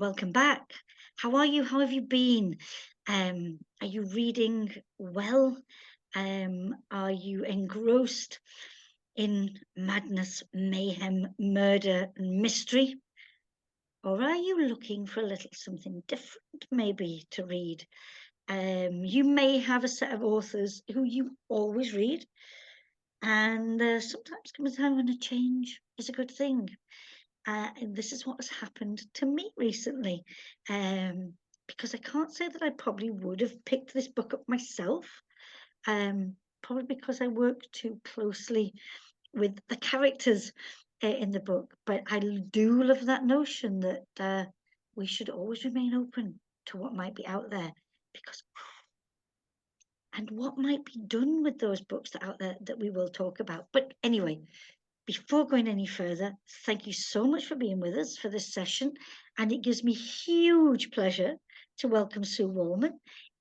Welcome back. How are you? How have you been? Are you reading well? Are you engrossed in madness, mayhem, murder, and mystery? Or are you looking for a little something different, maybe, to read? You may have a set of authors who you always read, and sometimes comes a time when a change is a good thing. And this is what has happened to me recently. Because I can't say that I probably would have picked this book up myself, probably because I work too closely with the characters in the book. But I do love that notion that we should always remain open to what might be out there, because and what might be done with those books that are out there that we will talk about. But anyway, before going any further, thank you so much for being with us for this session. And it gives me huge pleasure to welcome Sue Wallman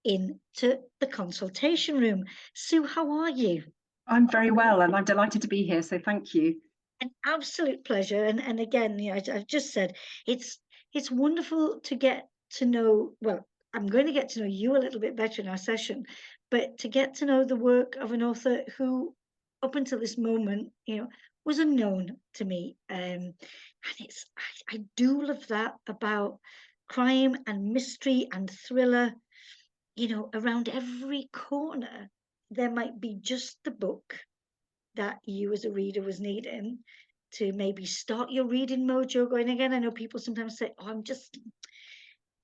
into the consultation room. Sue, how are you? I'm very well, and I'm delighted to be here, so thank you. An absolute pleasure. And again, I've just said, it's wonderful to get to know, well, I'm going to get to know you a little bit better in our session, but to get to know the work of an author who, up until this moment, was unknown to me. And I do love that about crime and mystery and thriller. Around every corner, there might be just the book that you as a reader was needing to maybe start your reading mojo going again. I know people sometimes say, oh,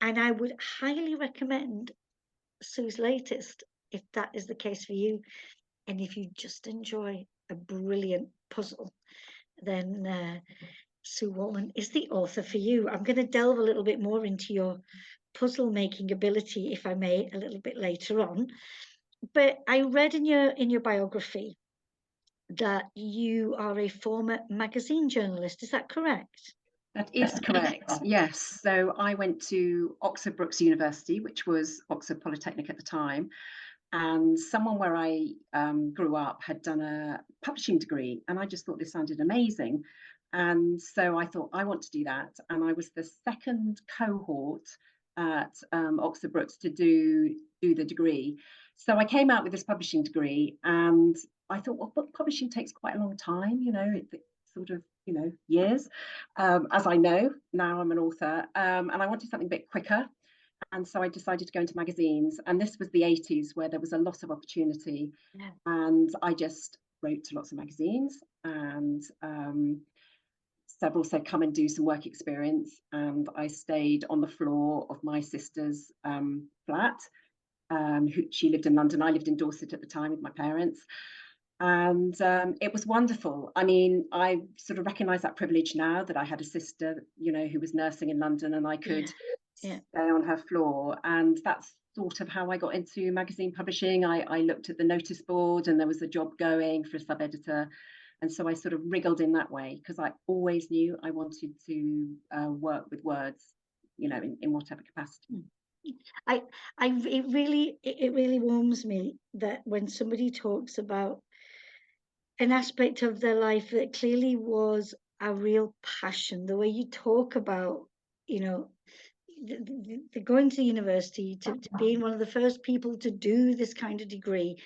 and I would highly recommend Sue's latest, if that is the case for you. And if you just enjoy a brilliant puzzle, then Sue Wallman is the author for you. I'm going to delve a little bit more into your puzzle making ability, if I may, a little bit later on. But I read in your biography that you are a former magazine journalist. Is that correct? That is correct, yes. So I went to Oxford Brookes University, which was Oxford Polytechnic at the time, and someone where I grew up had done a publishing degree, and I just thought this sounded amazing. And so I thought, I want to do that. And I was the second cohort at Oxford Brookes to do the degree. So I came out with this publishing degree, and I thought, well, book publishing takes quite a long time, it sort of, years, as I know. Now I'm an author, and I wanted something a bit quicker. And so I decided to go into magazines. And this was the 80s, where there was a lot of opportunity. Yeah. And I just wrote to lots of magazines, and several said, come and do some work experience. And I stayed on the floor of my sister's flat. She lived in London. I lived in Dorset at the time with my parents. And it was wonderful. I mean, I sort of recognize that privilege now, that I had a sister, who was nursing in London, and I could stay on her floor. And that's sort of how I got into magazine publishing. I looked at the notice board, and there was a job going for a sub-editor. And so I sort of wriggled in that way, because I always knew I wanted to work with words, in whatever capacity. It really warms me that when somebody talks about an aspect of their life that clearly was a real passion, the way you talk about, the going to university, to being one of the first people to do this kind of degree,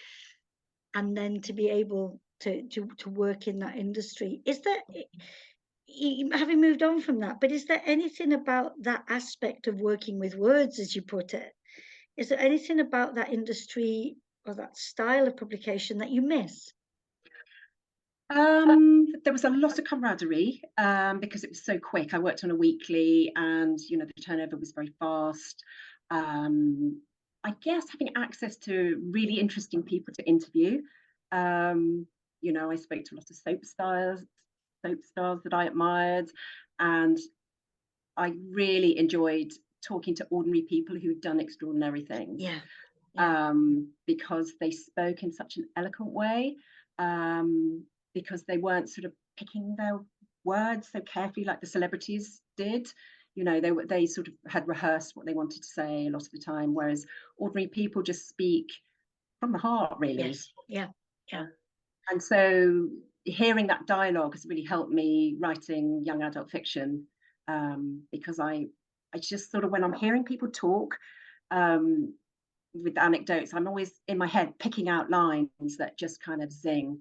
and then to be able to work in that industry. Is there, having moved on from that, but is there anything about that aspect of working with words, as you put it, is there anything about that industry or that style of publication that you miss? There was a lot of camaraderie, because it was so quick. I worked on a weekly, and the turnover was very fast. I guess having access to really interesting people to interview. I spoke to a lot of soap stars that I admired, and I really enjoyed talking to ordinary people who'd done extraordinary things. Yeah. Because they spoke in such an eloquent way. Because they weren't sort of picking their words so carefully like the celebrities did. They sort of had rehearsed what they wanted to say a lot of the time, whereas ordinary people just speak from the heart, really. Yes. Yeah. And so hearing that dialogue has really helped me writing young adult fiction, because I I just sort of, when I'm hearing people talk, um, with anecdotes, I'm always in my head picking out lines that just kind of zing.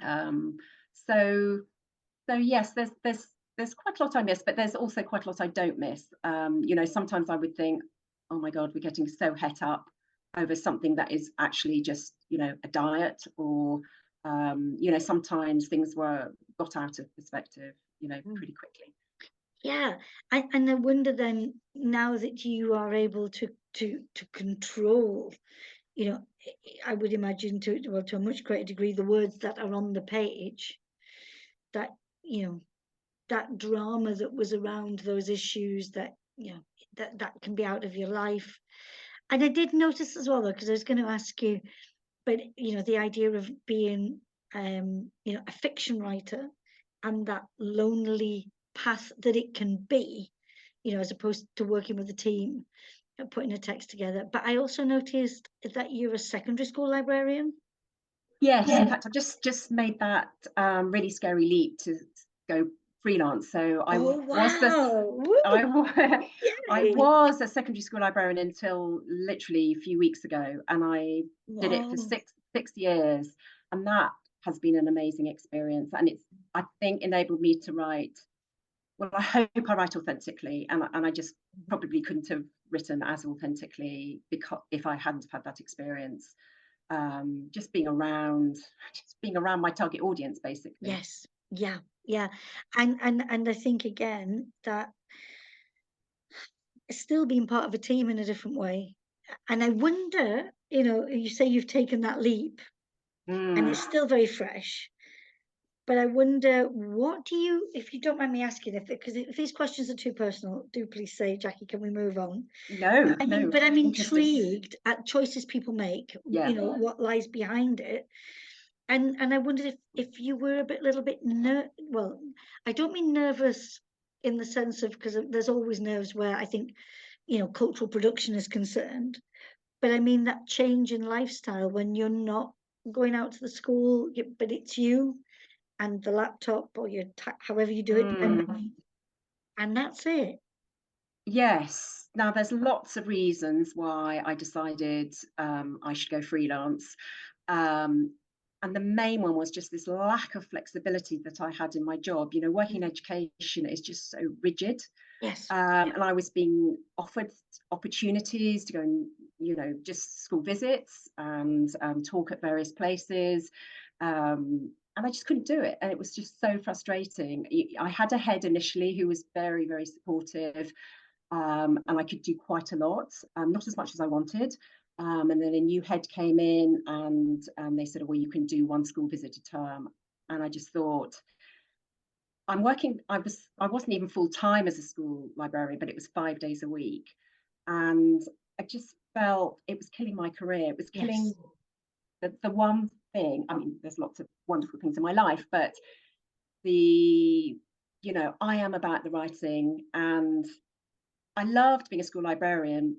Um, so so yes, there's quite a lot I miss, but there's also quite a lot I don't miss. Sometimes I would think, oh my God, we're getting so het up over something that is actually just, a diet, or sometimes things were got out of perspective, Mm. pretty quickly. Yeah, and I wonder then, now that you are able to control, I would imagine, to a much greater degree, the words that are on the page, that, you know, that drama that was around those issues, that, that can be out of your life. And I did notice as well, though, because I was going to ask you, but the idea of being, a fiction writer, and that lonely path that it can be, as opposed to working with a team, putting a text together. But I also noticed that you're a secondary school librarian. Yes, in Yeah. fact, I've just made that really scary leap to go freelance. So Oh, was this wow. I Woo! wa- I Yay! was a secondary school librarian until literally a few weeks ago, and I did it for Wow. six years, and that has been an amazing experience. And it's, I think, enabled me to write. Well, I hope I write authentically, and I just probably couldn't have written as authentically because if I hadn't have had that experience. Just being around, just being around my target audience, basically. Yes. Yeah. Yeah. And I think, again, that still being part of a team in a different way. And I wonder, you say you've taken that leap, and Mm, it's still very fresh. But I wonder, what do you, if you don't mind me asking, because if these questions are too personal, do please say, Jackie, can we move on? no, I mean, no, but I'm interesting. intrigued at choices people make, Yeah. what lies behind it. And I wondered if you were a little bit well, I don't mean nervous in the sense of, because there's always nerves where I think, cultural production is concerned, but I mean that change in lifestyle when you're not going out to the school, but it's you and the laptop, or your however you do it, Mm, and that's it. yes. Now, there's lots of reasons why I decided I should go freelance. Um, and the main one was just this lack of flexibility that I had in my job. Working in Mm. education is just so rigid. Yes. And I was being offered opportunities to go and, just school visits and talk at various places. And I just couldn't do it. And it was just so frustrating. I had a head initially who was very, very supportive, and I could do quite a lot, not as much as I wanted. And then a new head came in, and they said, well, you can do one school visit a term. And I just thought, I wasn't even full time as a school librarian, but it was 5 days a week. And I just felt it was killing my career. It was killing Yes. the one thing. I mean, there's lots of wonderful things in my life, but the, I am about the writing, and I loved being a school librarian,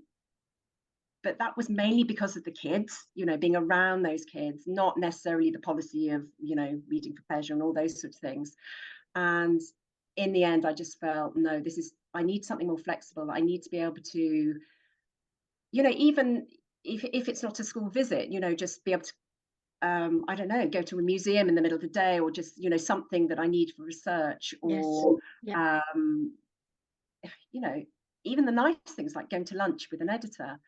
but that was mainly because of the kids, being around those kids, not necessarily the policy of, reading for pleasure and all those sorts of things. And in the end, I just felt, no, I need something more flexible. I need to be able to, even if it's not a school visit, just be able to, I don't know, go to a museum in the middle of the day, or just, something that I need for research, Yes. or, Yeah. um, you know, even the nice things like going to lunch with an editor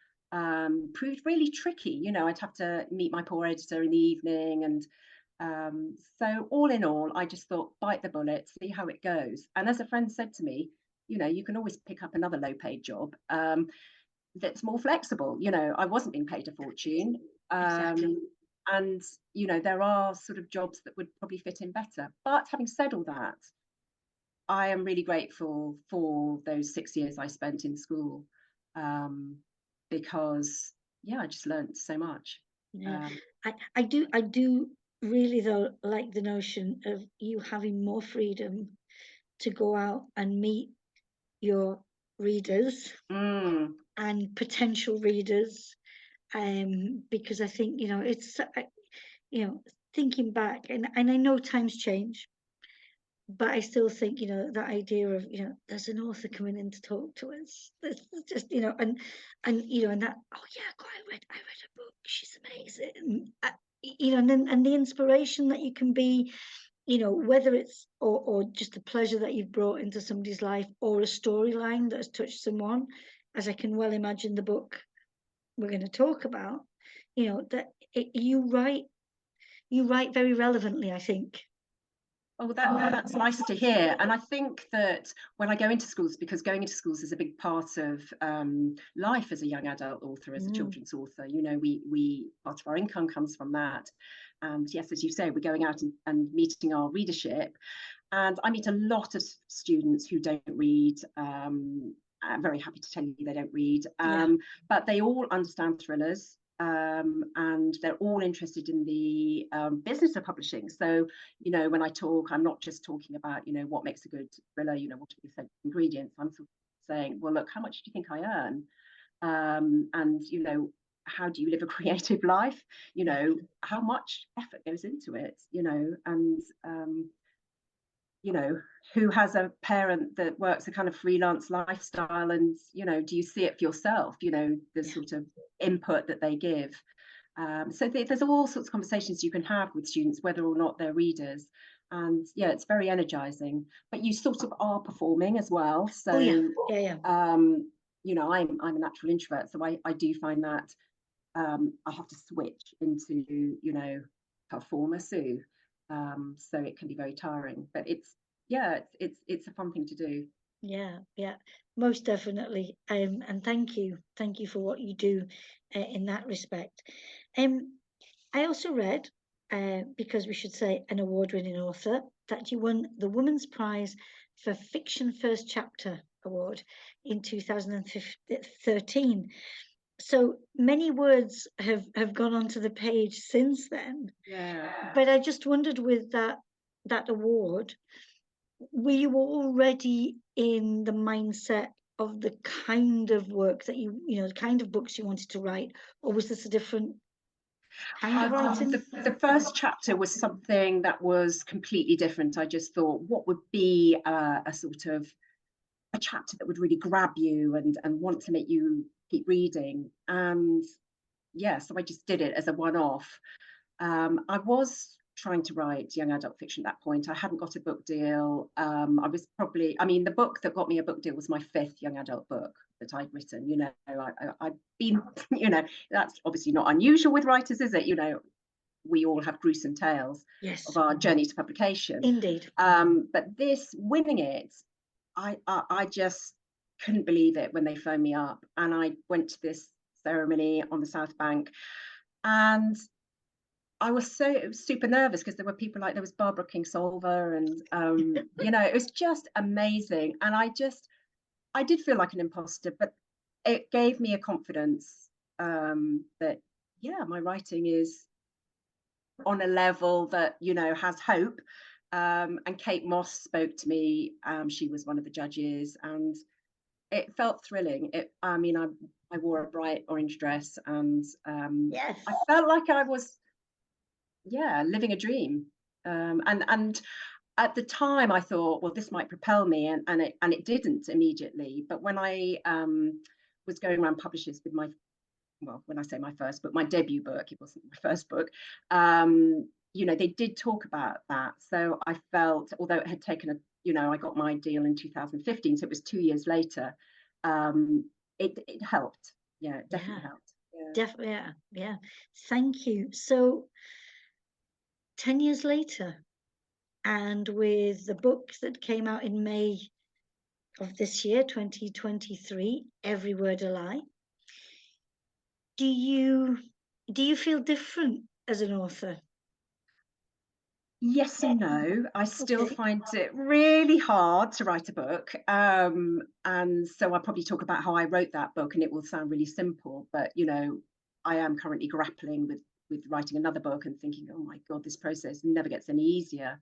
proved really tricky. I'd have to meet my poor editor in the evening. And so all in all, I just thought, bite the bullet, see how it goes. And as a friend said to me, you can always pick up another low paid job that's more flexible. I wasn't being paid a fortune. Exactly. And, there are sort of jobs that would probably fit in better. But having said all that, I am really grateful for those 6 years I spent in school, um, because, yeah, I just learned so much. Yeah. Um, I do really, though, like the notion of you having more freedom to go out and meet your readers mm, and potential readers, because I think, it's, thinking back, and I know times change, but I still think, that idea of, there's an author coming in to talk to us. That's just, and that, oh yeah, God, I read a book. She's amazing. And the inspiration that you can be, whether it's or just the pleasure that you've brought into somebody's life, or a storyline that has touched someone, as I can well imagine the book we're going to talk about, that you write very relevantly, I think. Oh, that's nice to hear. And I think that when I go into schools, because going into schools is a big part of life as a young adult author, as a Mm, children's author, we part of our income comes from that. And yes, as you say, we're going out and meeting our readership. And I meet a lot of students who don't read. I'm very happy to tell you they don't read, yeah. but they all understand thrillers. And they're all interested in the business of publishing. So, when I talk, I'm not just talking about, what makes a good thriller, what are the essential ingredients. I'm sort of saying, well, look, how much do you think I earn? And, how do you live a creative life? How much effort goes into it, and who has a parent that works a kind of freelance lifestyle, and do you see it for yourself, the Yeah. sort of input that they give. So there's all sorts of conversations you can have with students, whether or not they're readers. And yeah, it's very energizing, but you sort of are performing as well. Oh yeah. So Yeah, yeah. I'm a natural introvert, so I do find that I have to switch into performer Sue. So it can be very tiring, but it's a fun thing to do. Yeah, yeah, most definitely. And thank you for what you do in that respect. Um, I also read, because we should say an award-winning author, that you won the Women's Prize for Fiction First Chapter Award in 2013. So many words have gone onto the page since then. Yeah. But I just wondered, with that award, were you already in the mindset of the kind of work that the kind of books you wanted to write, or was this a different kind of writing? The first chapter was something that was completely different. I just thought, what would be a sort of a chapter that would really grab you and want to make you keep reading. And yeah, so I just did it as a one-off. I was trying to write young adult fiction at that point. I hadn't got a book deal. I mean, the book that got me a book deal was my fifth young adult book that I'd written. I've been, that's obviously not unusual with writers, is it? We all have gruesome tales of Yes, our journey to publication. indeed. But this winning it, I just couldn't believe it when they phoned me up, and I went to this ceremony on the South Bank, and I was so super nervous because there was Barbara Kingsolver, and it was just amazing. And I did feel like an imposter, but it gave me a confidence that yeah, my writing is on a level that has hope. And Kate Moss spoke to me. She was one of the judges, and it felt thrilling. I mean, I wore a bright orange dress, and Yes. I felt like I was living a dream. And at the time I thought, well, this might propel me, and it didn't immediately. But when I was going around publishers with when I say my first book, my debut book, it wasn't my first book, they did talk about that. So I felt, although it had taken I got my deal in 2015, so it was 2 years later, it helped. Yeah, it Yeah, definitely helped. Yeah. definitely. Yeah, yeah. Thank you. So 10 years later, and with the book that came out in May of this year, 2023, Every Word a Lie, do you feel different as an author? Yes and no. I still Okay. find it really hard to write a book. And so I'll probably talk about how I wrote that book, and it will sound really simple, but I am currently grappling with writing another book and thinking, oh my God, this process never gets any easier.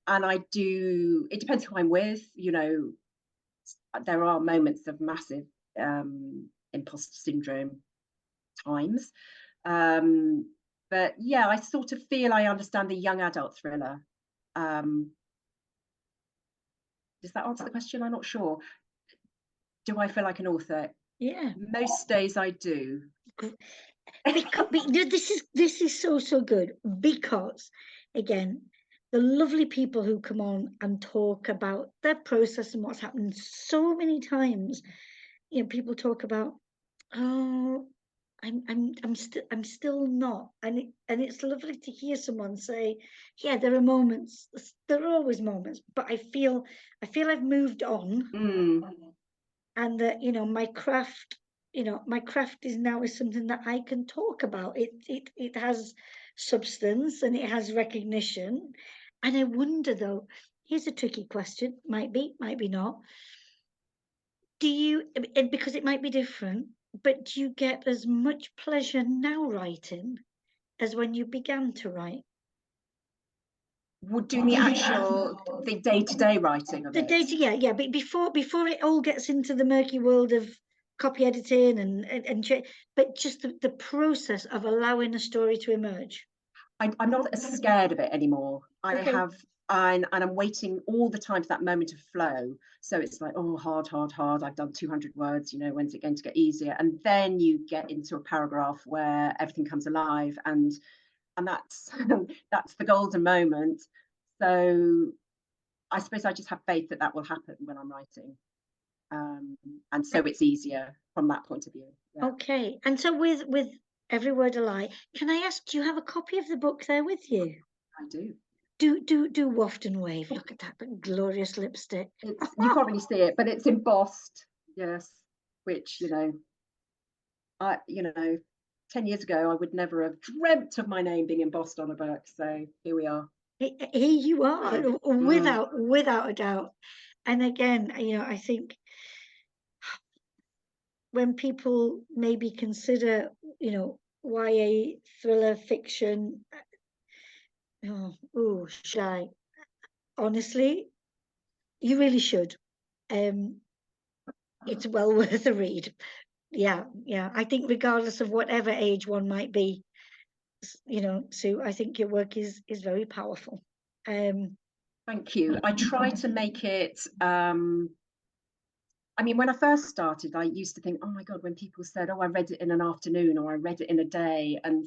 And it depends who I'm with. There are moments of massive imposter syndrome times. But yeah, I sort of feel I understand the young adult thriller. Um, Does that answer the question? I'm not sure. Do I feel like an author? Yeah. Most days I do. Because this is so good, because again, the lovely people who come on and talk about their process and what's happened so many times, people talk about, oh, I'm still not, and it's lovely to hear someone say, yeah, there are moments, there are always moments, but I feel I've moved on, Mm. and that my craft is something that I can talk about. It has substance and it has recognition. And I wonder, though, here's a tricky question, might be not. Do you, and because it might be different, but do you get as much pleasure now writing as when you began to write? Would doing the day-to-day writing of The it. data, yeah, but before it all gets into the murky world of copy editing but just the process of allowing a story to emerge. I'm not as scared of it anymore. Okay. And I'm waiting all the time for that moment of flow. So it's like, oh, hard, hard, hard. I've done 200 words. When's it going to get easier? And then you get into a paragraph where everything comes alive, and that's that's the golden moment. So I suppose I just have faith that that will happen when I'm writing, and so it's easier from that point of view. Yeah, Okay. And so with Every Word a Lie, can I ask, do you have a copy of the book there with you? I do. Do waft and wave. Look at that glorious lipstick. It's you can't really see it, but it's embossed. Yes, which I 10 years ago I would never have dreamt of my name being embossed on a book. So here we are. Here you are, Mm. without a doubt. And again, I think when people maybe consider, YA thriller fiction, shy. Honestly, you really should. Um, it's well worth a read. Yeah, yeah. I think regardless of whatever age one might be, Sue, I think your work is very powerful. Um, Thank you. I try to make it. I mean, when I first started, I used to think, oh my God, when people said, oh, I read it in an afternoon or I read it in a day. And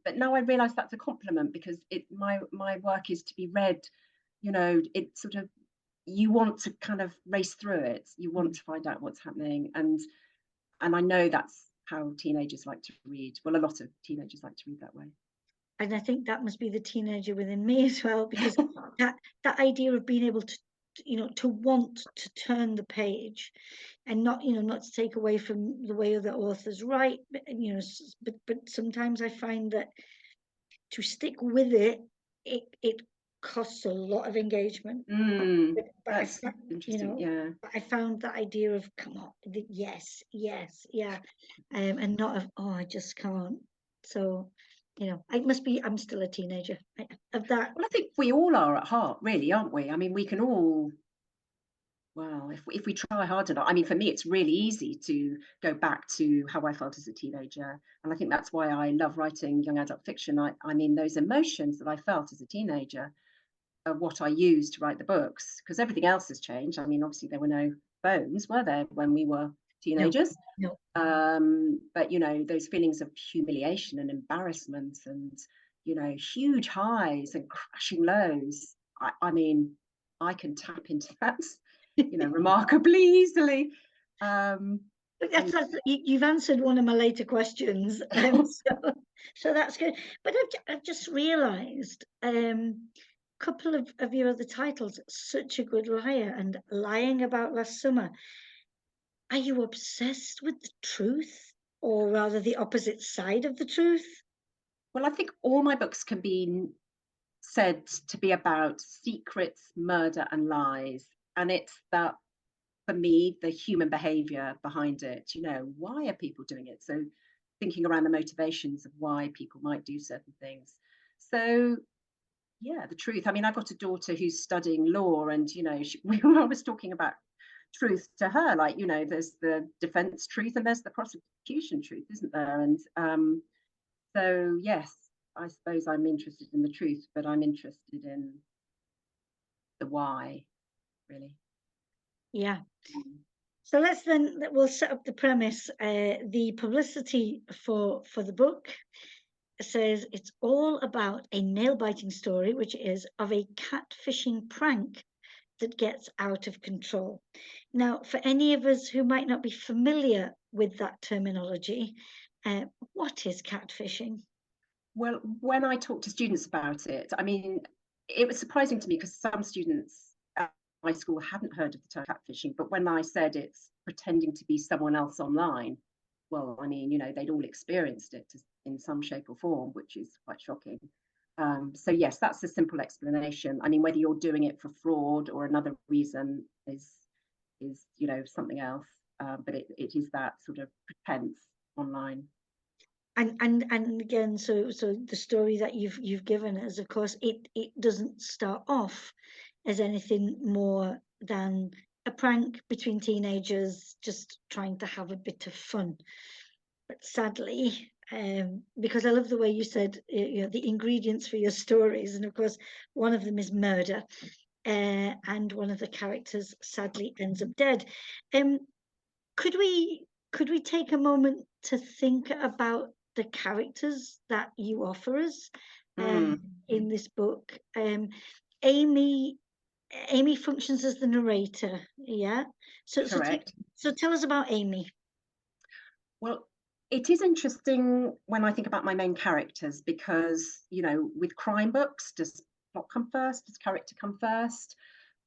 but now I realize that's a compliment, because my work is to be read, it sort of, you want to kind of race through it. You want to find out what's happening. And I know that's how teenagers like to read. Well, a lot of teenagers like to read that way. and I think that must be the teenager within me as well, because that idea of being able to want to turn the page, and not to take away from the way other authors write, but sometimes I find that to stick with it costs a lot of engagement. But That's interesting. Yeah. I found that idea of, come on, yes, yes, yeah, and not of, oh, I just can't. So, I must be. I'm still a teenager. Of that. Well, I think we all are at heart, really, aren't we? I mean, we can all, well, if we try hard enough. I mean, for me, it's really easy to go back to how I felt as a teenager. And I think that's why I love writing young adult fiction. I mean, those emotions that I felt as a teenager are what I use to write the books, because everything else has changed. I mean, obviously, there were no phones, were there, when we were No, teenagers? no. But those feelings of humiliation and embarrassment, and huge highs and crashing lows. I mean, I can tap into that, remarkably easily. And You've answered one of my later questions, so that's good. But I've just realised, couple of your other titles, Such a Good Liar and Lying About Last Summer. Are you obsessed with the truth, or rather the opposite side of the truth? well, I think all my books can be said to be about secrets, murder, and lies. And it's that, for me, the human behavior behind it. Why are people doing it? So thinking around the motivations of why people might do certain things. So yeah, the truth. I mean, I've got a daughter who's studying law, and I was talking about truth to her, like, there's the defense truth and there's the prosecution truth, isn't there? And so yes, I suppose I'm interested in the truth, but I'm interested in the why. really. Yeah. Mm. So we'll set up the premise. The publicity for the book says it's all about a nail-biting story, which is of a catfishing prank that gets out of control. Now, for any of us who might not be familiar with that terminology, what is catfishing? Well, when I talk to students about it, I mean, it was surprising to me because some students at my school hadn't heard of the term catfishing. But when I said it's pretending to be someone else online, well, I mean, they'd all experienced it in some shape or form, which is quite shocking. So yes, that's the simple explanation. I mean, whether you're doing it for fraud or another reason is something else. But it is that sort of pretense online. And again, so the story that you've given us, of course, it doesn't start off as anything more than a prank between teenagers just trying to have a bit of fun. But sadly, because I love the way you said, the ingredients for your stories, and of course, one of them is murder, and one of the characters sadly ends up dead. Um, could we take a moment to think about the characters that you offer us Mm, in this book? Amy Amy functions as the narrator, yeah. correct. So tell us about Amy. Well, it is interesting when I think about my main characters because, with crime books, does plot come first? Does character come first?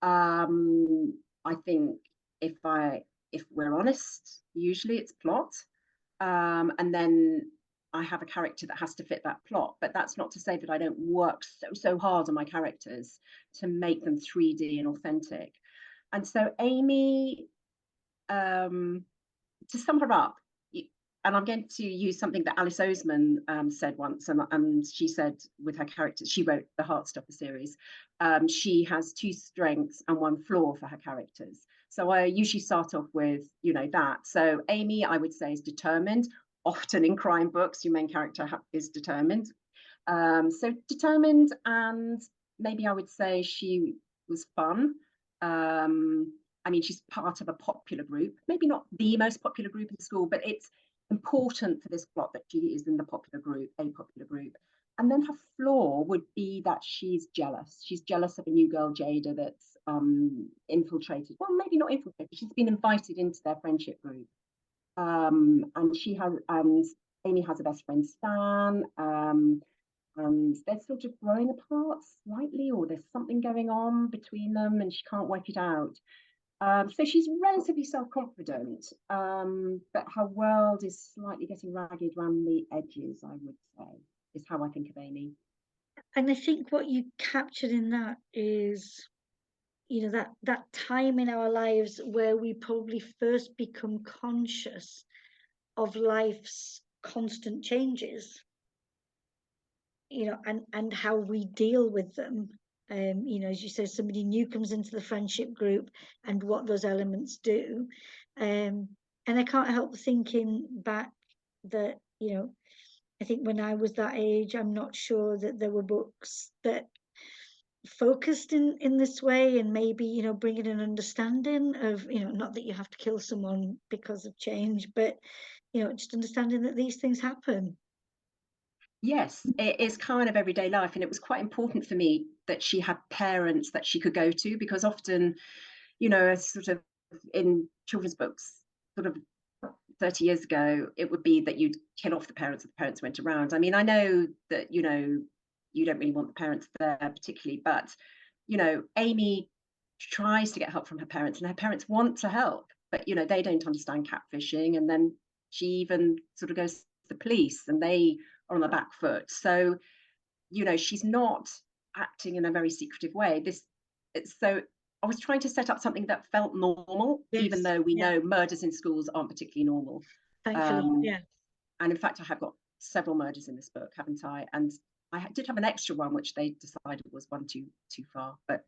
I think if I if we're honest, usually it's plot. And then I have a character that has to fit that plot. But that's not to say that I don't work so hard on my characters to make them 3D and authentic. And so Amy, um, to sum her up, and I'm going to use something that Alice Oseman said once, and she said with her character, she wrote the Heartstopper series. She has two strengths and one flaw for her characters. So I usually start off with, that. So Amy, I would say, is determined. Often in crime books, your main character is determined. So determined, and maybe I would say she was fun. I mean, she's part of a popular group, maybe not the most popular group in school, but it's important for this plot that she is in the popular group, a popular group. And then her flaw would be that she's jealous. She's jealous of a new girl, Jada, that's infiltrated. Well, maybe not infiltrated. She's been invited into their friendship group. And Amy has a best friend, Stan. And they're sort of growing apart slightly, or there's something going on between them, and she can't work it out. So she's relatively self-confident, but her world is slightly getting ragged around the edges, I would say, is how I think of Amy. And I think what you captured in that is, that time in our lives where we probably first become conscious of life's constant changes, and how we deal with them. As you said, somebody new comes into the friendship group and what those elements do. And I can't help thinking back that, I think when I was that age, I'm not sure that there were books that focused in this way, and maybe, bringing an understanding of, not that you have to kill someone because of change, but, just understanding that these things happen. Yes, it is kind of everyday life. And it was quite important for me that she had parents that she could go to, because often, sort of in children's books, sort of 30 years ago, it would be that you'd kill off the parents if the parents went around. I mean, I know that, you don't really want the parents there particularly, but, Amy tries to get help from her parents, and her parents want to help, but, they don't understand catfishing. And then she even sort of goes to the police, and they are on the back foot. So, she's not acting in a very secretive way. So I was trying to set up something that felt normal, even Yes, though we yeah, know murders in schools aren't particularly normal. thankfully, Um, yeah. and in fact, I have got several murders in this book, haven't I? And I did have an extra one, which they decided was one too far. But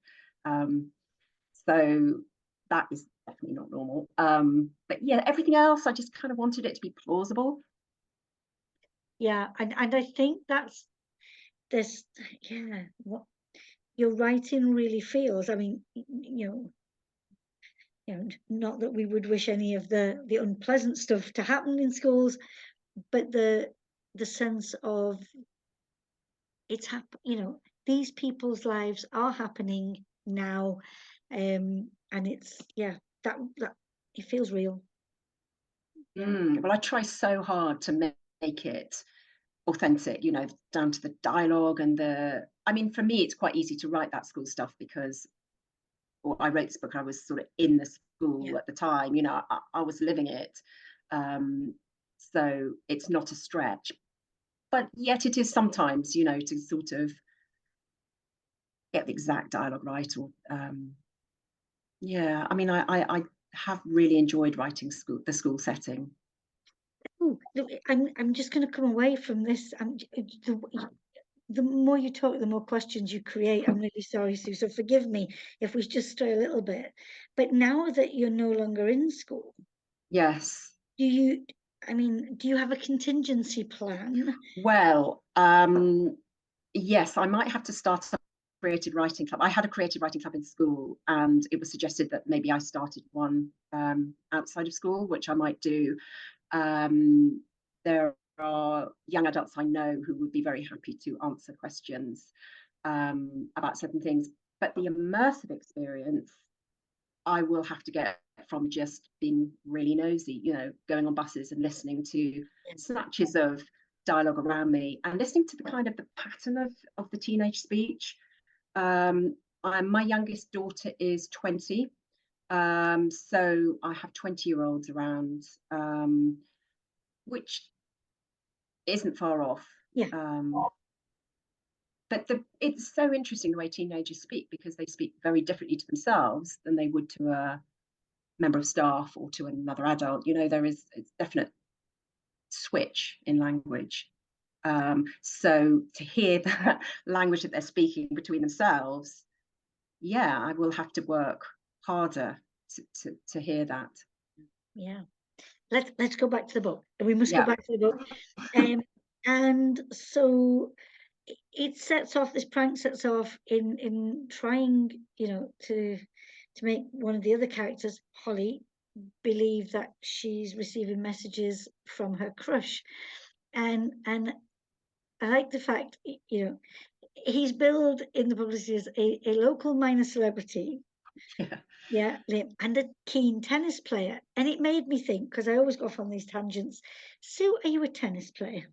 so that is definitely not normal. But yeah, everything else, I just kind of wanted it to be plausible. Yeah, and I think that's this, yeah, what your writing really feels. I mean, not that we would wish any of the unpleasant stuff to happen in schools, but the sense of these people's lives are happening now, and it's that it feels real. Yeah, Well, I try so hard to make it authentic, down to the dialogue and I mean, for me, it's quite easy to write that school stuff because, or I wrote this book, I was sort of in the school yeah, at the time, I was living it. So it's not a stretch, but yet it is sometimes, to sort of get the exact dialogue right. Or yeah, I mean, I have really enjoyed writing the school setting. Ooh, look, I'm just going to come away from this. The more you talk, the more questions you create. I'm really sorry, Sue. So forgive me if we just stray a little bit. But now that you're no longer in school, Yes. do you, do you have a contingency plan? Well, yes, I might have to start a creative writing club. I had a creative writing club in school, and it was suggested that maybe I started one outside of school, which I might do. There are young adults I know who would be very happy to answer questions about certain things, but the immersive experience I will have to get from just being really nosy, going on buses and listening to snatches of dialogue around me and listening to the kind of the pattern of the teenage speech. My youngest daughter is 20. So I have 20-year-olds around, which isn't far off. Yeah, Um, but it's so interesting the way teenagers speak, because they speak very differently to themselves than they would to a member of staff or to another adult. There is a definite switch in language. So to hear that language that they're speaking between themselves, yeah, I will have to work harder to hear that. yeah. Let's go back to the book. We must go Yeah. back to the book. And so it sets off, this prank sets off in trying, to make one of the other characters, Holly, believe that she's receiving messages from her crush. And I like the fact, he's billed in the publicity as a local minor celebrity. Yeah. Yeah, and a keen tennis player. And it made me think, because I always go off on these tangents. Sue, are you a tennis player?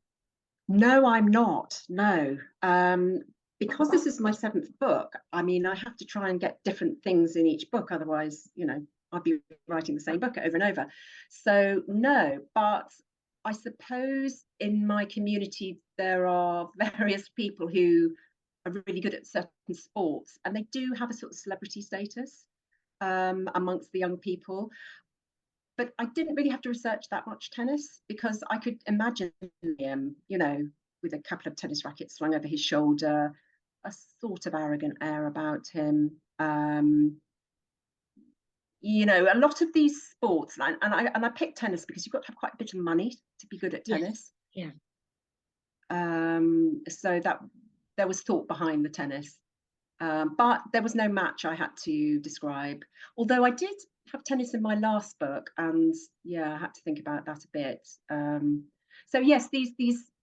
No, I'm not. No. Because this is my seventh book, I mean, I have to try and get different things in each book. Otherwise, I'd be writing the same book over and over. So, no. But I suppose in my community, there are various people who are really good at certain sports, and they do have a sort of celebrity status amongst the young people. But I didn't really have to research that much tennis, because I could imagine him, with a couple of tennis rackets slung over his shoulder, a sort of arrogant air about him. A lot of these sports, and I picked tennis because you've got to have quite a bit of money to be good at Yes. tennis. Yeah. So that there was thought behind the tennis. But there was no match I had to describe. Although I did have tennis in my last book, and yeah, I had to think about that a bit. So yes, these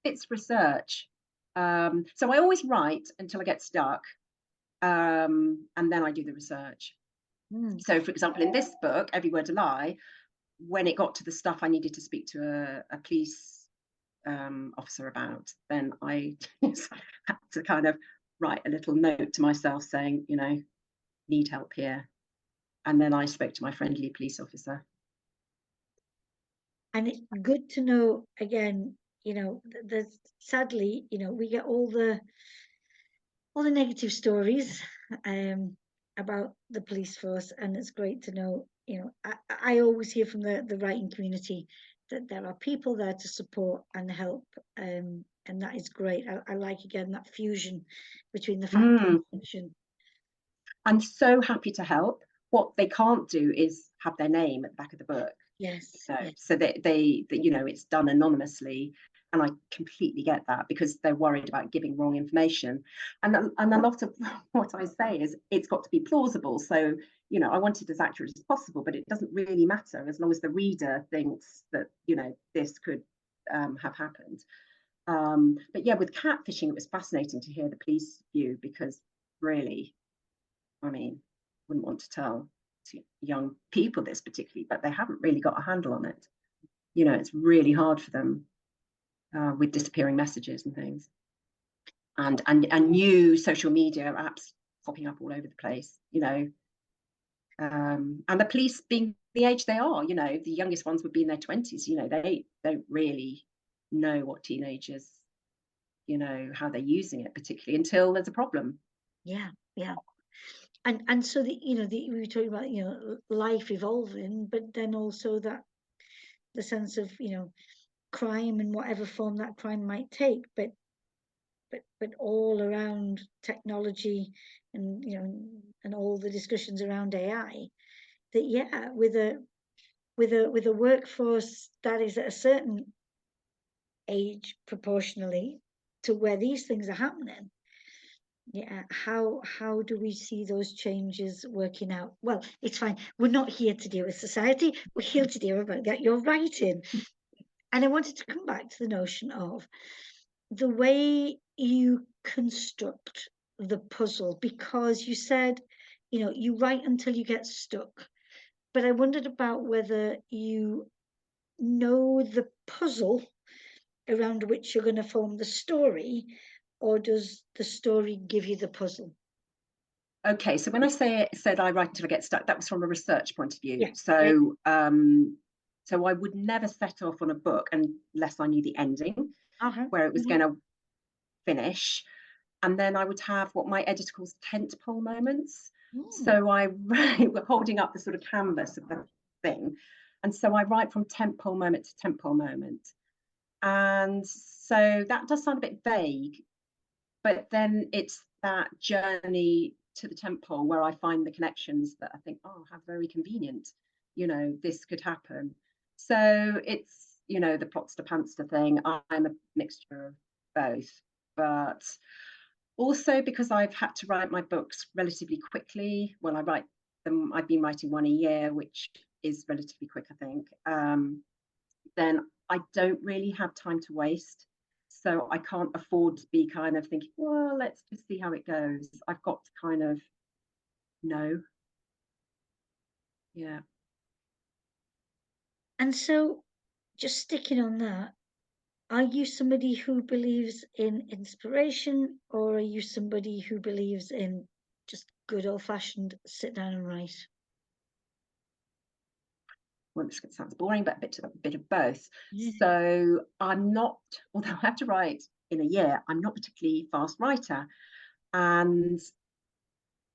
bits research. So I always write until I get stuck, and then I do the research. Mm. So, for example, in this book, Every Word a Lie, when it got to the stuff I needed to speak to a police officer about, then I had to kind of write a little note to myself saying, need help here. And then I spoke to my friendly police officer. And it's good to know, again, there's sadly, we get all the negative stories about the police force, and it's great to know, I always hear from the writing community that there are people there to support and help, and that is great. I like, again, that fusion between the fact and fiction. I'm so happy to help. What they can't do is have their name at the back of the book. Yes, yeah, So they you know, it's done anonymously, and I completely get that because they're worried about giving wrong information. And a lot of what I say is it's got to be plausible. So, you know, I want it as accurate as possible, but it doesn't really matter as long as the reader thinks that, you know, this could have happened. But yeah, with catfishing, it was fascinating to hear the police view because really, I mean, wouldn't want to tell to young people this particularly, but they haven't really got a handle on it. You know, it's really hard for them with disappearing messages and things, and new social media apps popping up all over the place. You know, and the police being the age they are. You know, the youngest ones would be in their 20s. You know, they don't really know what teenagers, you know, how they're using it, particularly until there's a problem. yeah, yeah. And so we were talking about, life evolving, but then also that the sense of, crime in whatever form that crime might take, but all around technology and and all the discussions around AI, that yeah, with a workforce that is at a certain age proportionally to where these things are happening. Yeah, how do we see those changes working out? Well, it's fine. We're not here to deal with society. We're here to deal about that your writing. And I wanted to come back to the notion of the way you construct the puzzle, because you said, you write until you get stuck. But I wondered about whether you know the puzzle around which you're going to form the story, or does the story give you the puzzle? Okay, so when I said I write until I get stuck, that was from a research point of view. Yeah, yeah. So I would never set off on a book unless I knew the ending, Uh-huh. where it was Mhm. going to finish, and then I would have what my editor calls tentpole moments. Mm. So we're holding up the sort of canvas of the thing, and so I write from tentpole moment to tentpole moment, and so that does sound a bit vague, but then it's that journey to the temple where I find the connections that I think, oh, how very convenient, you know, this could happen. So it's, you know, the Protster Pantster thing. I'm a mixture of both, but also because I've had to write my books relatively quickly. Well, I write them, I've been writing one a year, which is relatively quick, I think. Then I don't really have time to waste. So I can't afford to be kind of thinking, well, let's just see how it goes. I've got to kind of know. Yeah. And so, just sticking on that, are you somebody who believes in inspiration, or are you somebody who believes in just good old fashioned sit down and write? Well, this sounds boring, but a bit of both. Yeah. So I'm not, although I have to write in a year, I'm not particularly fast writer. And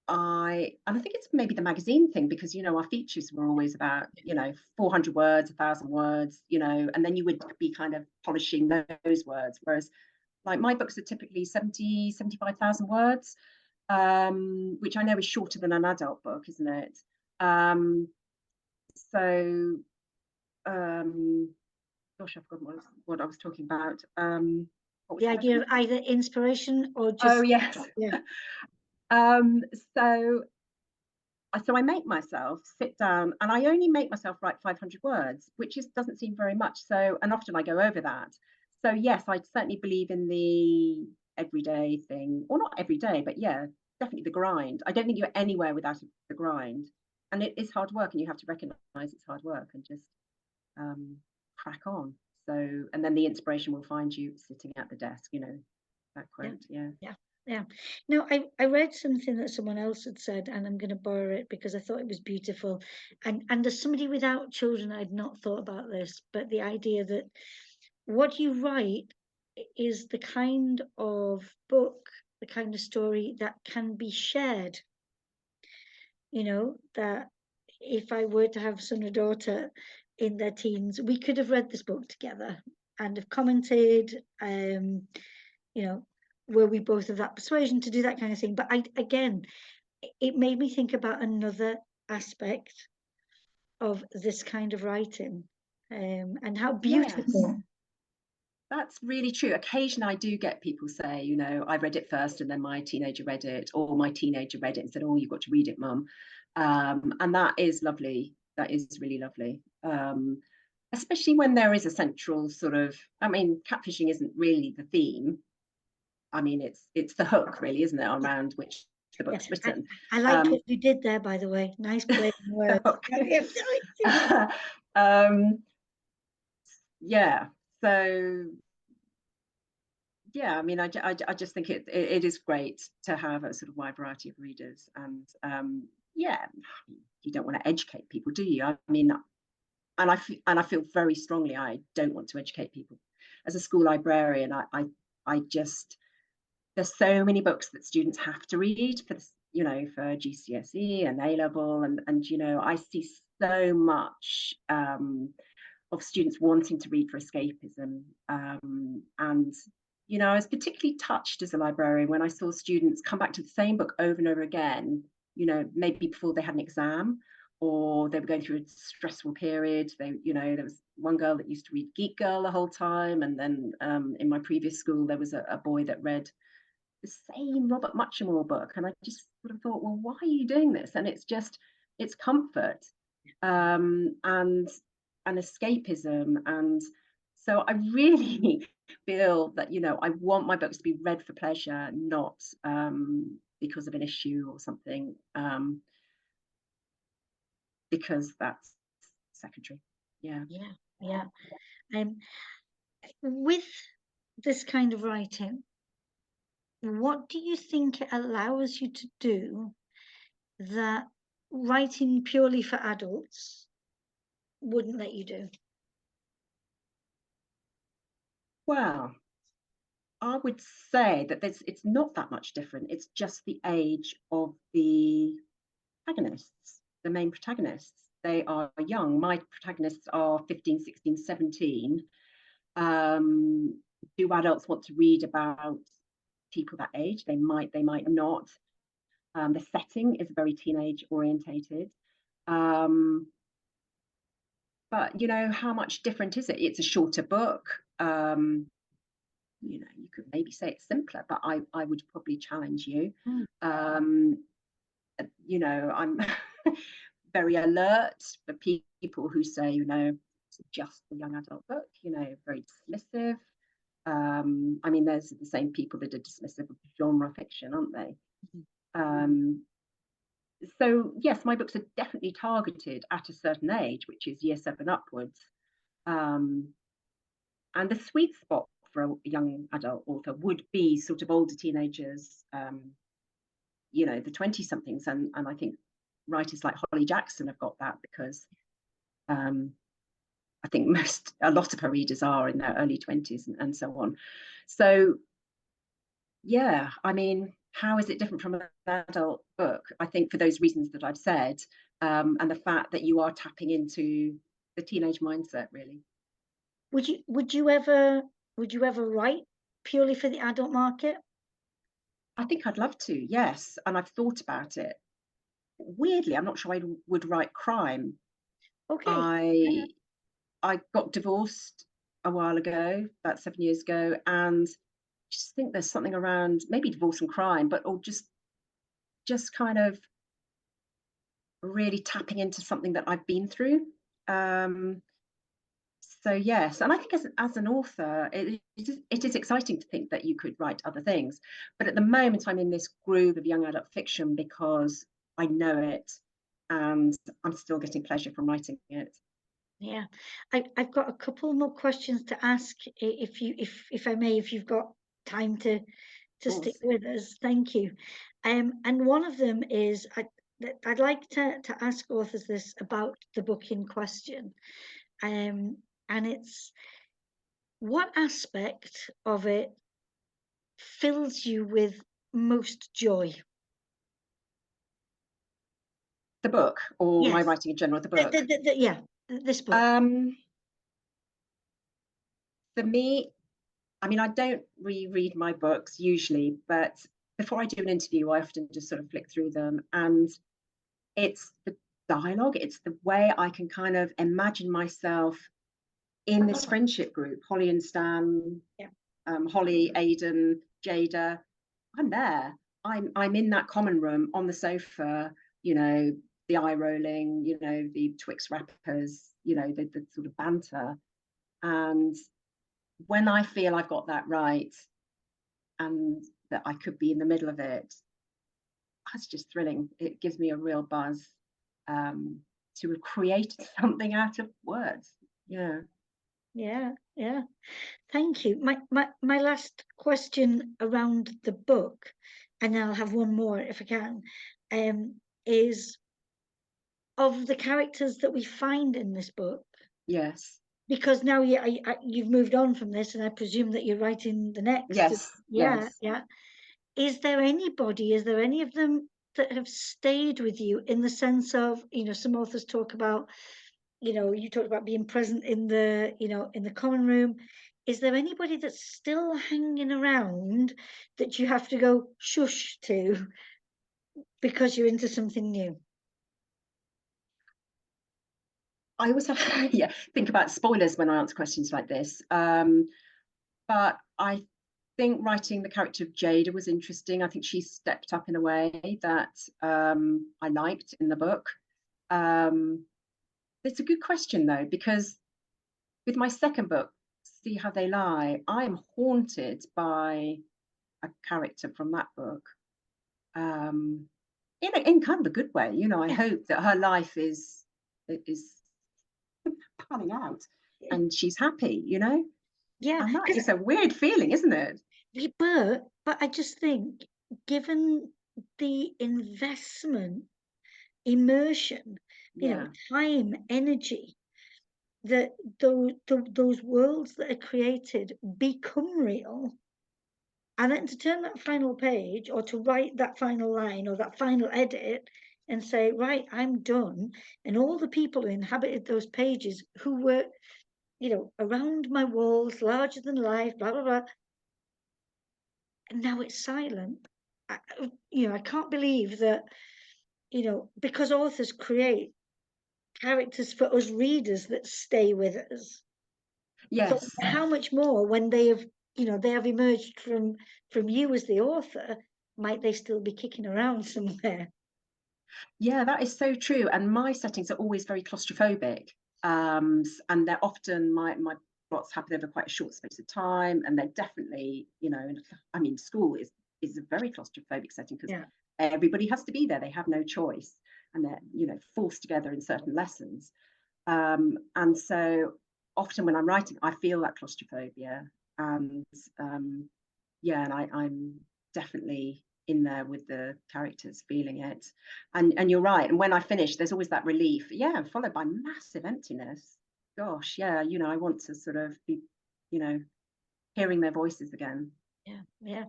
I think it's maybe the magazine thing because you know our features were always about 400 words, 1,000 words, and then you would be kind of polishing those words. Whereas like my books are typically 75,000 words, which I know is shorter than an adult book, isn't it? Um, so gosh, I've forgotten what I was talking about. What was The the idea question? of either inspiration or Oh just, yes. yeah, um, so so I make myself sit down and I only make myself write 500 words, which doesn't seem very much. So, and often I go over that. So, yes, I certainly believe in the everyday thing, or not every day, but yeah, definitely the grind. I don't think you're anywhere without the grind. And it is hard work, and you have to recognize it's hard work and just crack on. So, and then the inspiration will find you sitting at the desk, that yeah, quote. Yeah. yeah, yeah. No, I read something that someone else had said, and I'm going to borrow it because I thought it was beautiful. And as somebody without children, I'd not thought about this, but the idea that what you write is the kind of book, the kind of story that can be shared. That if I were to have son or daughter in their teens, we could have read this book together and have commented, you know, were we both of that persuasion to do that kind of thing. But again, it made me think about another aspect of this kind of writing, and how Yes, beautiful. that's really true. Occasionally, I do get people say, I read it first and then my teenager read it, or my teenager read it and said, "Oh, you've got to read it, Mum." And that is lovely. That is really lovely. Especially when there is a central sort of, I mean, catfishing isn't really the theme. I mean, it's the hook, really, isn't it, Yeah, around which the yeah. book's written. I liked what Um, you did there, by the way. Nice play on the words. hook. um, yeah. So yeah, I mean, I just think it is great to have a sort of wide variety of readers, and yeah, you don't want to educate people, do you? I mean, and I feel very strongly I don't want to educate people. As a school librarian, I just there's so many books that students have to read for this, for GCSE and A level, and I see so much of students wanting to read for escapism. And I was particularly touched as a librarian when I saw students come back to the same book over and over again, maybe before they had an exam or they were going through a stressful period. There was one girl that used to read Geek Girl the whole time. And then in my previous school, there was a boy that read the same Robert Muchamore book. And I just sort of thought, well, why are you doing this? And it's comfort, and escapism. And so I really feel that, I want my books to be read for pleasure, not because of an issue or something, because that's secondary. Yeah. Yeah, yeah. Um, with this kind of writing, what do you think it allows you to do that writing purely for adults wouldn't let you do? Well, I would say that it's not that much different. It's just the age of the protagonists, the main protagonists. They are young. My protagonists are 15, 16, 17. Do adults want to read about people that age? They might not. The setting is very teenage orientated. Um, but how much different is it? It's a shorter book. You could maybe say it's simpler, but I would probably challenge you. Mm. Um, I'm very alert for people who say, it's just a young adult book, very dismissive. I mean, there's the same people that are dismissive of genre fiction, aren't they? Um, so yes, my books are definitely targeted at a certain age, which is year 7 upwards. Um, and the sweet spot for a young adult author would be sort of older teenagers, the 20 somethings. And I think writers like Holly Jackson have got that because um, I think a lot of her readers are in their early 20s and so on. So yeah, I mean, how is it different from an adult book? I think for those reasons that I've said, and the fact that you are tapping into the teenage mindset, really. Would you ever write purely for the adult market? I think I'd love to, yes, and I've thought about it. Weirdly, I'm not sure I would write crime. Okay. I I got divorced a while ago, about 7 years ago, and just think there's something around maybe divorce and crime, but or just kind of really tapping into something that I've been through. Um, so yes, and I think as an author, it is exciting to think that you could write other things. But at the moment, I'm in this groove of young adult fiction because I know it, and I'm still getting pleasure from writing it. Yeah. I've got a couple more questions to ask if I may, if you've got time Of to stick course. with us. Thank you. And one of them is I'd like to ask authors this about the book in question. And it's, what aspect of it fills you with most joy? The book, or my Yes. writing in general, the book. Yeah, this book. Um, for me, I mean, I don't reread my books usually, but before I do an interview, I often just sort of flick through them, and it's dialogue. It's the way I can kind of imagine myself in this friendship group, Holly and Stan, Yeah. Holly, Aidan, Jada. I'm there. I'm in that common room on the sofa, you know, the eye rolling, you know, the Twix wrappers, you know, the sort of banter. And when I feel I've got that right and that I could be in the middle of it, that's just thrilling. It gives me a real buzz um, to have created something out of words. Yeah. Yeah, yeah. Thank you. My last question around the book, and I'll have one more if I can, is of the characters that we find in this book, Yes. because now you've moved on from this, and I presume that you're writing the next. Yes. Yeah, Yes. yeah. Is there anybody, is there any of them that have stayed with you in the sense of, some authors talk about, you talked about being present in the, in the common room. Is there anybody that's still hanging around that you have to go shush to because you're into something new? I always have to yeah, think about spoilers when I answer questions like this. But I think writing the character of Jada was interesting. I think she stepped up in a way that I liked in the book. Um, it's a good question though, because with my second book, See How They Lie, I'm haunted by a character from that book. Um, in kind of a good way, you know. I Yeah, hope that her life is panning out and she's happy, you know. yeah, And that because is a weird feeling, isn't it? but I just think, given the investment, immersion, Yeah. time, energy, that those worlds that are created become real. And then to turn that final page or to write that final line or that final edit and say, right, I'm done. And all the people who inhabited those pages who were, around my walls, larger than life, blah, blah, blah. And now it's silent. I can't believe that, because authors create characters for us readers that stay with us. So Yes. how much more when they have emerged from you as the author, might they still be kicking around somewhere? Yeah, that is so true. And my settings are always very claustrophobic. And they're often my plots happen over quite a short space of time. And they're definitely, you know, I mean, school is a very claustrophobic setting because Yeah, everybody has to be there. They have no choice. And they're, you know, forced together in certain lessons. And so often when I'm writing, I feel that claustrophobia. And yeah, and I'm definitely in there with the characters feeling it. And you're right. And when I finish, there's always that relief. Yeah, followed by massive emptiness. Gosh, yeah, you know, I want to sort of be, you know, hearing their voices again. yeah, yeah.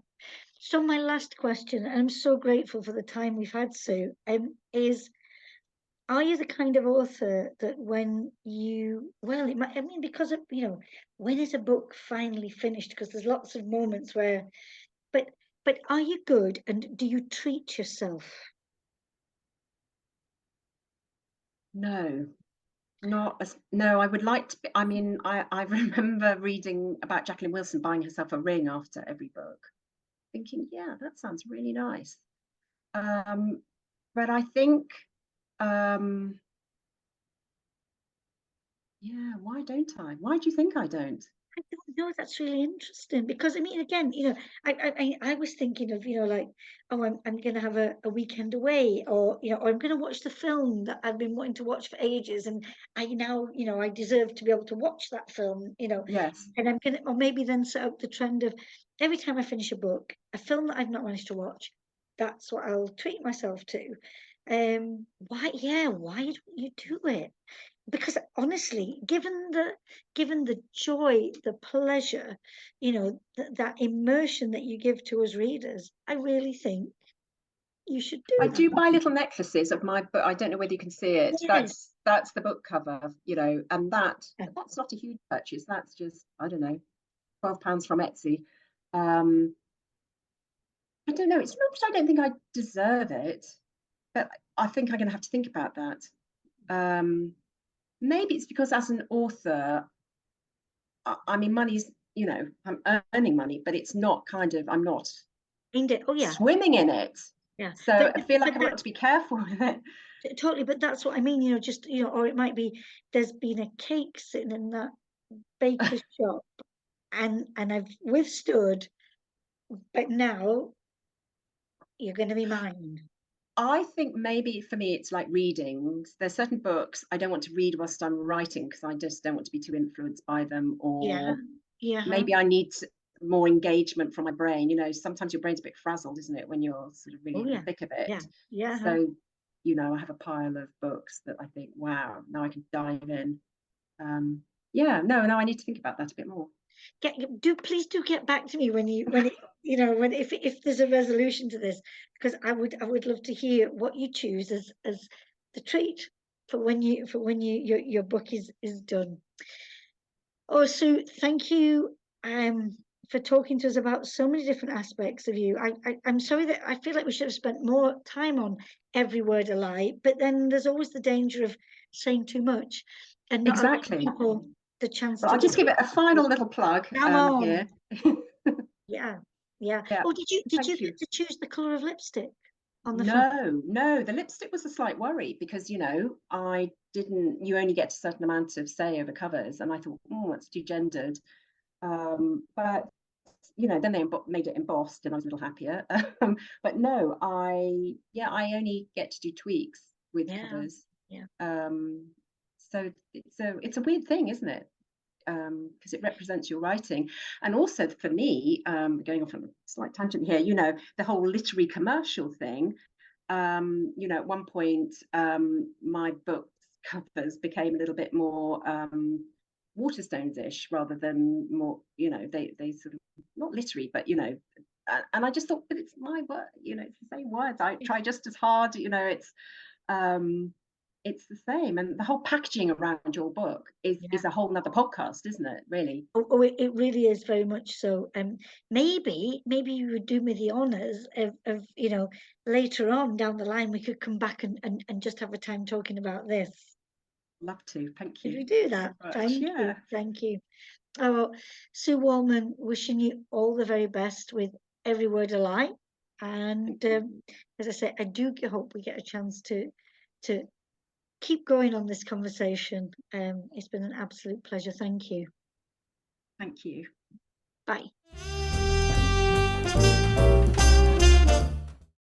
So my last question, and I'm so grateful for the time we've had, Sue, is, are you the kind of author that when well, I mean, because of, when is a book finally finished? Because there's lots of moments where, but are you good, and do you treat yourself? No, not as no, I would like to be, I mean, I remember reading about Jacqueline Wilson buying herself a ring after every book, thinking, yeah, that sounds really nice. Um, but I think um yeah, why don't I? Why do you think I don't? I don't know. That's really interesting because I mean, again, I was thinking of, like, oh, I'm gonna have a weekend away, or or I'm gonna watch the film that I've been wanting to watch for ages, and I now, I deserve to be able to watch that film, Yes. and I'm gonna, or maybe then set up the trend of every time I finish a book, a film that I've not managed to watch, that's what I'll treat myself to. Why, yeah, why don't you do it? Because honestly, given the joy, the pleasure, that immersion that you give to us readers, I really think you should I do that. do buy little necklaces of my book. I don't know whether you can see it. Yes. That's the book cover, you know, and that's not a huge purchase. That's just, I don't know, £12 from Etsy. Um, I don't know. It's not that I don't think I deserve it, but I think I'm gonna have to think about that. Maybe it's because as an author, I mean, money's, I'm earning money, but it's not I'm not Aimed it. Oh yeah, swimming in it. yeah. So I feel like But I've got to be careful with it. totally. But that's what I mean. Just or it might be there's been a cake sitting in that baker's shop, and I've withstood, but now you're going to be mine. I think maybe for me, it's like reading. There's certain books I don't want to read whilst I'm writing because I just don't want to be too influenced by them, Yeah, or yeah. maybe I need more engagement from my brain. Sometimes your brain's a bit frazzled, isn't it, when you're sort of really Oh in the yeah, thick of it. yeah, yeah. So, I have a pile of books that I think, wow, now I can dive in. Yeah, no, I need to think about that a bit more. Please do get back to me when when if there's a resolution to this, because I would love to hear what you choose as the treat for when your book is done. Oh, Sue, thank you for talking to us about so many different aspects of you. I'm sorry that I feel like we should have spent more time on every word a lie, but then there's always the danger of saying too much and not allowing Exactly. people the chance Well, to I'll just give it a final little plug come here. on. Yeah, yeah. Yeah, Oh, did you thank get you. to choose the color of lipstick on the front? No, no, the lipstick was a slight worry because, I didn't, you only get a certain amount of say over covers. And I thought, oh, that's too gendered. But, then they made it embossed and I was a little happier. But no, I only get to do tweaks with Yeah, covers. yeah, So it's a weird thing, isn't it? Because it represents your writing. And also for me, going off on a slight tangent here, the whole literary commercial thing. At one point, my book covers became a little bit more Waterstones-ish rather than more, they sort of not literary, but and I just thought, but it's my word, it's the same words. I try just as hard, um, it's the same. And the whole packaging around your book yeah. is a whole nother podcast, isn't it? Really. Oh, it really is very much so. Maybe you would do me the honors of later on down the line we could come back and just have a time talking about this. Love to. Thank Could you we do so that? much. Thank you, Yeah. thank you. Oh, well, Sue Wallman, wishing you all the very best with every word a lie. Thank And you. as I say, I do hope we get a chance to keep going on this conversation. It's been an absolute pleasure. Thank you. Thank you. Bye.